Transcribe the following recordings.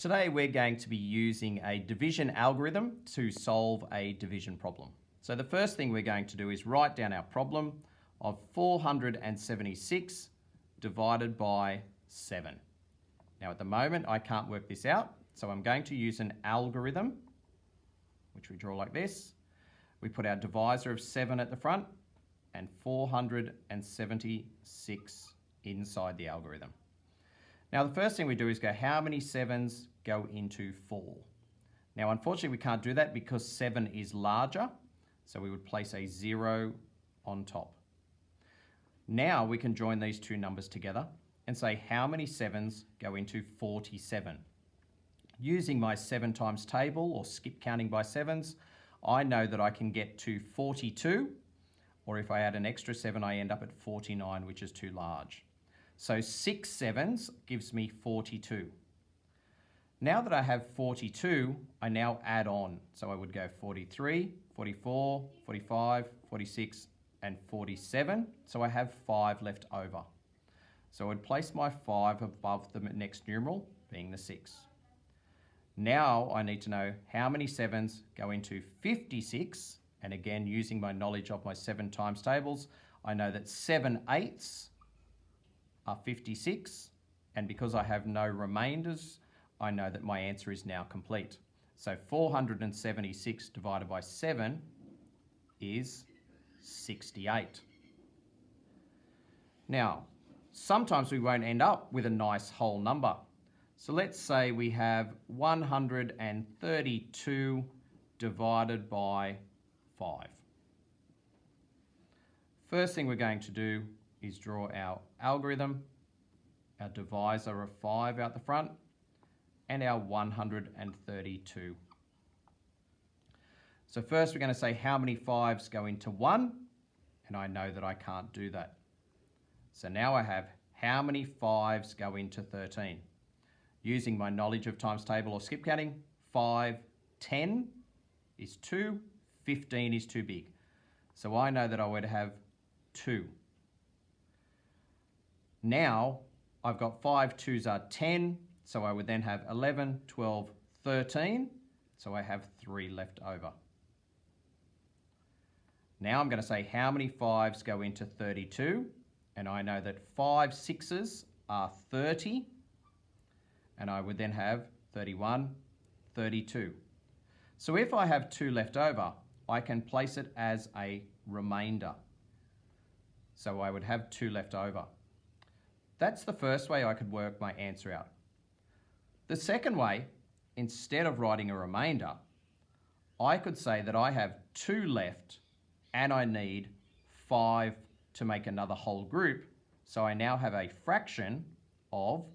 Today we're going to be using a division algorithm to solve a division problem. So the first thing we're going to do is write down our problem of 476 divided by 7. Now at the moment I can't work this out, so I'm going to use an algorithm, which we draw like this. We put our divisor of 7 at the front and 476 inside the algorithm. Now the first thing we do is go, how many 7s go into 4? Now unfortunately we can't do that because 7 is larger, so we would place a 0 on top. Now we can join these two numbers together and say how many 7s go into 47. Using my 7 times table or skip counting by 7s, I know that I can get to 42, or if I add an extra 7 I end up at 49, which is too large. So 6 7s gives me 42. Now that I have 42, I now add on. So I would go 43, 44, 45, 46, and 47. So I have 5 left over. So I would place my 5 above the next numeral, being the 6. Now I need to know how many 7s go into 56. And again, using my knowledge of my 7 times tables, I know that 7 8ths are 56, and because I have no remainders, I know that my answer is now complete. So 476 divided by 7 is 68. Now, sometimes we won't end up with a nice whole number. So let's say we have 132 divided by 5. First thing we're going to do is draw our algorithm, our divisor of 5 out the front, and our 132. So first we're going to say how many 5s go into 1, and I know that I can't do that. So now I have how many 5s go into 13. Using my knowledge of times table or skip counting, 5, 10 is 2, 15 is too big. So I know that I would have 2. Now I've got 5 2s are 10, so I would then have 11, 12, 13, so I have 3 left over. Now I'm going to say how many 5s go into 32, and I know that 5 6s are 30, and I would then have 31, 32. So if I have 2 left over, I can place it as a remainder. So I would have 2 left over. That's the first way I could work my answer out. The second way, instead of writing a remainder, I could say that I have 2 left and I need 5 to make another whole group. So I now have a fraction of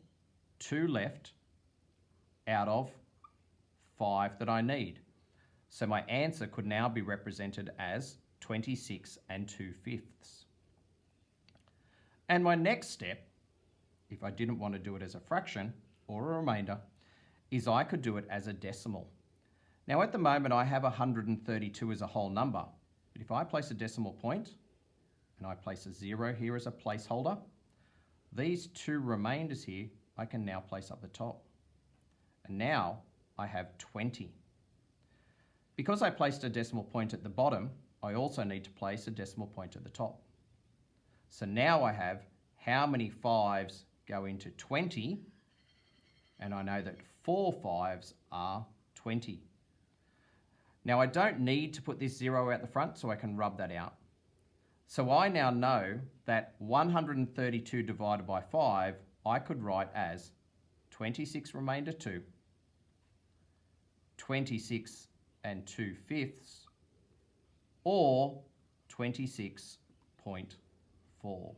2 left out of 5 that I need. So my answer could now be represented as 26 2/5. And my next step, if I didn't want to do it as a fraction or a remainder, is I could do it as a decimal. Now at the moment I have 132 as a whole number, but if I place a decimal point and I place a 0 here as a placeholder, these 2 remainders here I can now place up the top. And now I have 20. Because I placed a decimal point at the bottom, I also need to place a decimal point at the top. So now I have how many 5s go into 20, and I know that 4 5s are 20. Now I don't need to put this 0 out the front, so I can rub that out. So I now know that 132 divided by 5 I could write as 26 remainder 2, 26 2/5, or 26.4.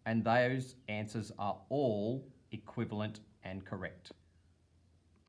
And those answers are all equivalent and correct.